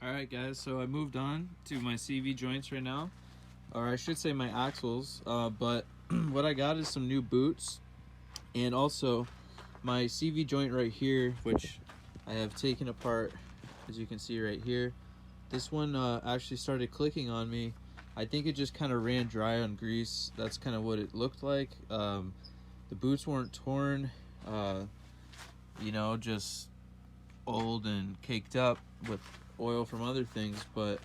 Alright guys, so I moved on to my CV joints right now, or I should say my axles, but what I got is some new boots, and also my CV joint right here, which I have taken apart, as you can see right here. This one actually started clicking on me. I think it just kind of ran dry on grease. That's kind of what it looked like. The boots weren't torn, just old and caked up with oil from other things, but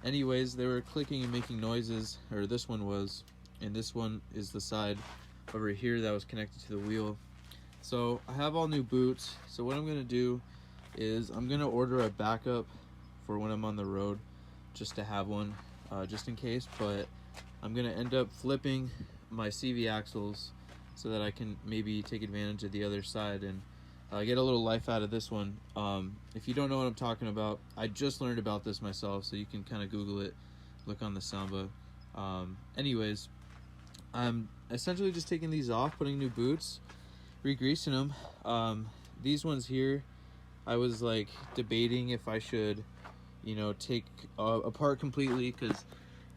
anyways, they were clicking and making noises, or this one was, and this one is the side over here that was connected to the wheel. So I have all new boots, so what I'm going to do is I'm going to order a backup for when I'm on the road, just to have one, just in case. But I'm going to end up flipping my CV axles so that I can maybe take advantage of the other side and get a little life out of this one. If you don't know what I'm talking about, I just learned about this myself, so you can kind of Google it, look on the Samba. Anyways, I'm essentially just taking these off, putting new boots, re-greasing them. These ones here, I was like debating if I should, take apart completely, because,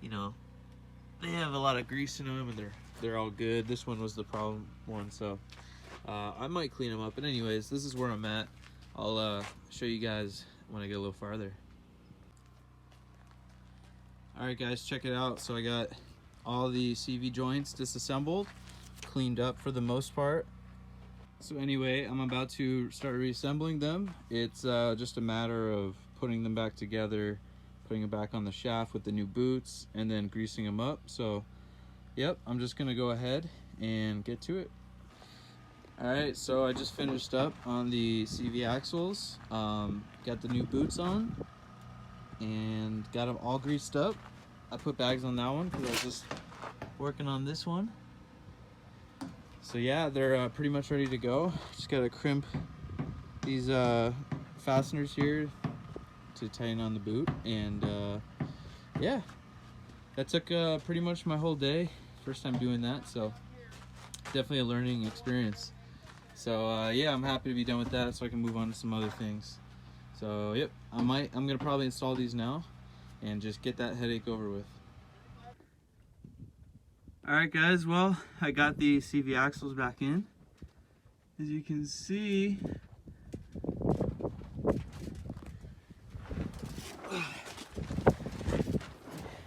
they have a lot of grease in them and they're all good. This one was the problem one, so I might clean them up. But anyways, this is where I'm at. I'll show you guys when I get a little farther. Alright guys, check it out. So I got all the CV joints disassembled, cleaned up for the most part. So anyway, I'm about to start reassembling them. It's just a matter of putting them back together, putting them back on the shaft with the new boots, and then greasing them up. So yep, I'm just gonna go ahead and get to it. Alright, so I just finished up on the CV axles, got the new boots on, and got them all greased up. I put bags on that one because I was just working on this one. So yeah, they're pretty much ready to go. Just gotta crimp these fasteners here to tighten on the boot, and yeah, that took pretty much my whole day. First time doing that, so definitely a learning experience. So yeah, I'm happy to be done with that so I can move on to some other things. So yep, I'm gonna probably install these now and just get that headache over with. Alright guys, well, I got the CV axles back in. As you can see,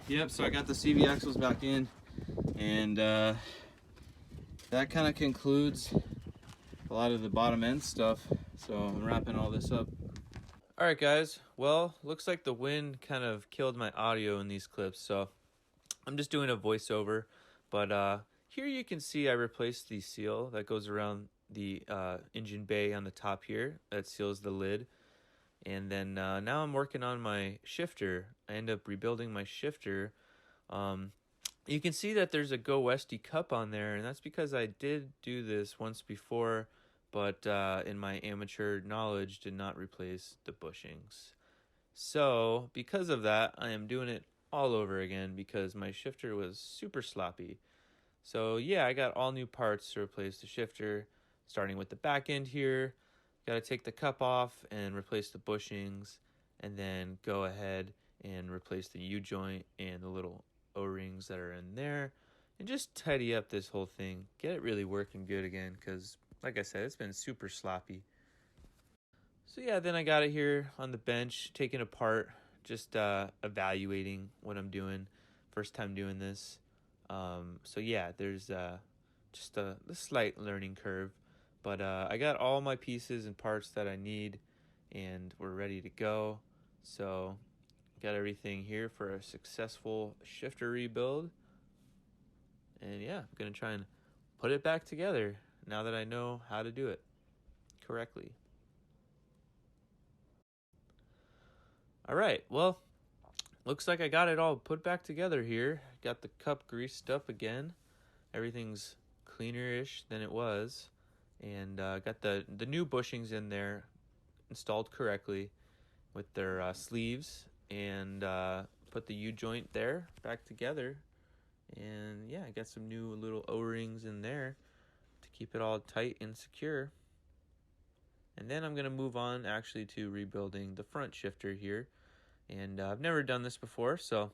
yep, so I got the CV axles back in, and that kind of concludes a lot of the bottom end stuff. So I'm wrapping all this up. Alright guys, well, looks like the wind kind of killed my audio in these clips, so I'm just doing a voiceover. But here you can see I replaced the seal that goes around the engine bay on the top here that seals the lid. And then now I'm working on my shifter. I end up rebuilding my shifter. You can see that there's a Go Westy cup on there, and that's because I did do this once before, but in my amateur knowledge did not replace the bushings. So because of that, I am doing it all over again because my shifter was super sloppy. So yeah, I got all new parts to replace the shifter, starting with the back end here. Got to take the cup off and replace the bushings, and then go ahead and replace the U-joint and the little O-rings that are in there, and just tidy up this whole thing, get it really working good again, because like I said, it's been super sloppy. So yeah, then I got it here on the bench, taking apart, just evaluating what I'm doing, first time doing this. So yeah, there's just a slight learning curve, but I got all my pieces and parts that I need, and we're ready to go. So got everything here for a successful shifter rebuild, and yeah, I'm gonna try and put it back together now that I know how to do it correctly. All right, well, looks like I got it all put back together here. Got the cup greased up again. Everything's cleaner-ish than it was, and got the new bushings in there installed correctly with their sleeves, and put the U-joint there back together. And yeah, I got some new little O-rings in there to keep it all tight and secure. And then I'm going to move on actually to rebuilding the front shifter here. And I've never done this before, so,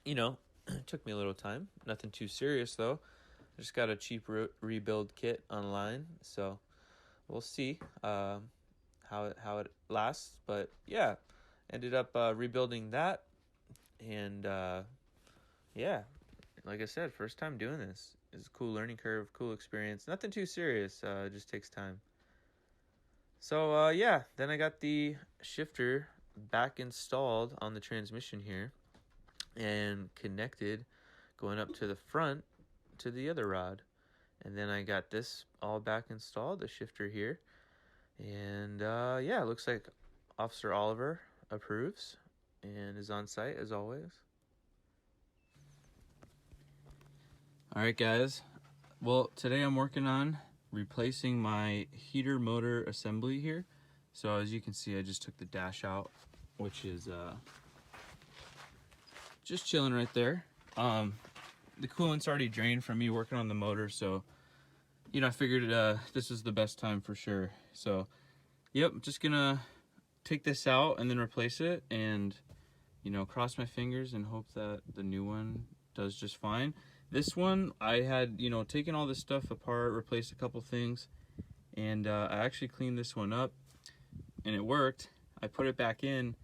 you know, it took me a little time. Nothing too serious, though. I just got a cheap rebuild kit online, so we'll see how it lasts. But yeah, ended up rebuilding that, and yeah, like I said, first time doing this. It's a cool learning curve, cool experience. Nothing too serious, it just takes time. So yeah, then I got the shifter back installed on the transmission here and connected going up to the front to the other rod. And then I got this all back installed, the shifter here. And yeah, it looks like Officer Oliver approves and is on site as always. Alright guys, well today I'm working on replacing my heater motor assembly here. So as you can see, I just took the dash out, which is just chilling right there. The coolant's already drained from me working on the motor, so you know, I figured this is the best time for sure. So yep, I'm just gonna take this out and then replace it, and you know, cross my fingers and hope that the new one does just fine. This one, I had, you know, taken all this stuff apart, replaced a couple things, and I actually cleaned this one up, and it worked. I put it back in,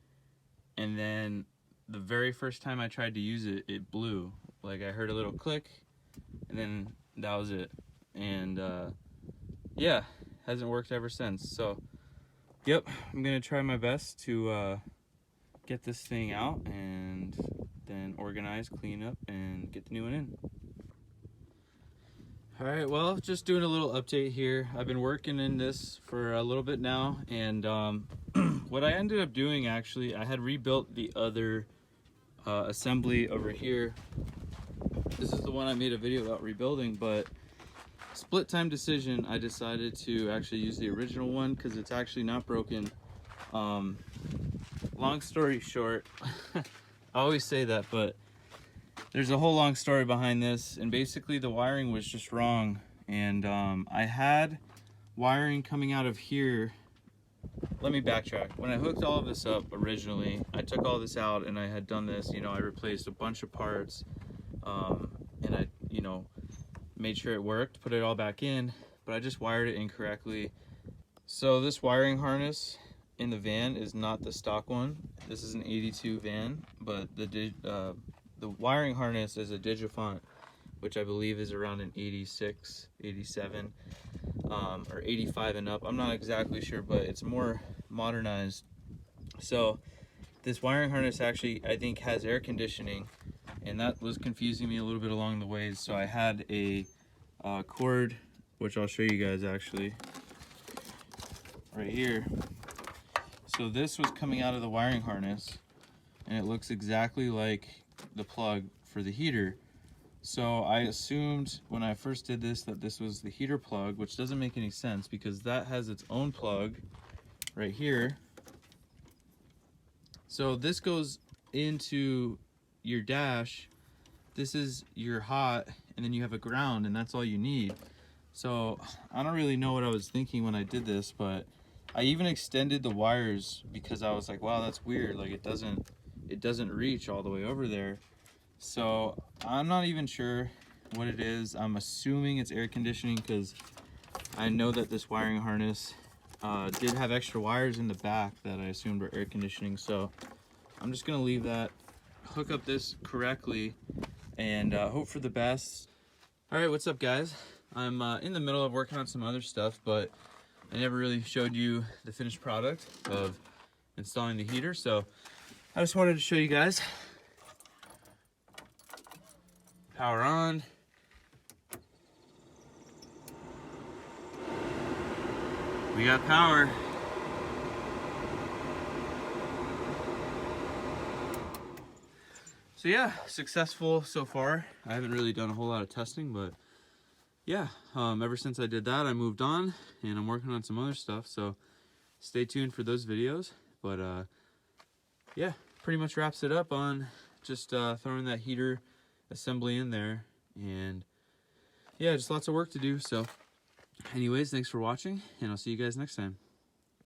and then the very first time I tried to use it, it blew. Like, I heard a little click, and then that was it. And yeah, hasn't worked ever since. So, yep, I'm gonna try my best to get this thing out and then organize, clean up, and get the new one in. Alright, well, just doing a little update here. I've been working in this for a little bit now, and what I ended up doing, actually, I had rebuilt the other assembly over here. This is the one I made a video about rebuilding, but split time decision, I decided to actually use the original one because it's actually not broken. Long story short, I always say that, but there's a whole long story behind this, and basically the wiring was just wrong. And I had wiring coming out of here. Let me backtrack. When I hooked all of this up originally, I took all this out and I had done this, you know, I replaced a bunch of parts, and I, you know, made sure it worked, put it all back in, but I just wired it incorrectly. So this wiring harness in the van is not the stock one. This is an 82 van, but the wiring harness is a Digifont, which I believe is around an 86, 87, or 85 and up. I'm not exactly sure, but it's more modernized. So this wiring harness actually, I think, has air conditioning, and that was confusing me a little bit along the ways. So I had a cord, which I'll show you guys actually right here. So this was coming out of the wiring harness, and it looks exactly like the plug for the heater. So I assumed when I first did this that this was the heater plug, which doesn't make any sense because that has its own plug right here. So this goes into your dash, this is your hot, and then you have a ground, and that's all you need. So I don't really know what I was thinking when I did this, but I even extended the wires because I was like, wow, that's weird, like it doesn't reach all the way over there. So I'm not even sure what it is. I'm assuming it's air conditioning because I know that this wiring harness did have extra wires in the back that I assumed were air conditioning. So I'm just gonna leave that, hook up this correctly, and hope for the best. All right, what's up guys? I'm in the middle of working on some other stuff, but I never really showed you the finished product of installing the heater, so I just wanted to show you guys. Power on. We got power. So yeah, successful so far. I haven't really done a whole lot of testing, but yeah, ever since I did that, I moved on and I'm working on some other stuff. So stay tuned for those videos. But yeah, pretty much wraps it up on just throwing that heater assembly in there, and yeah, just lots of work to do. So anyways, thanks for watching, and I'll see you guys next time.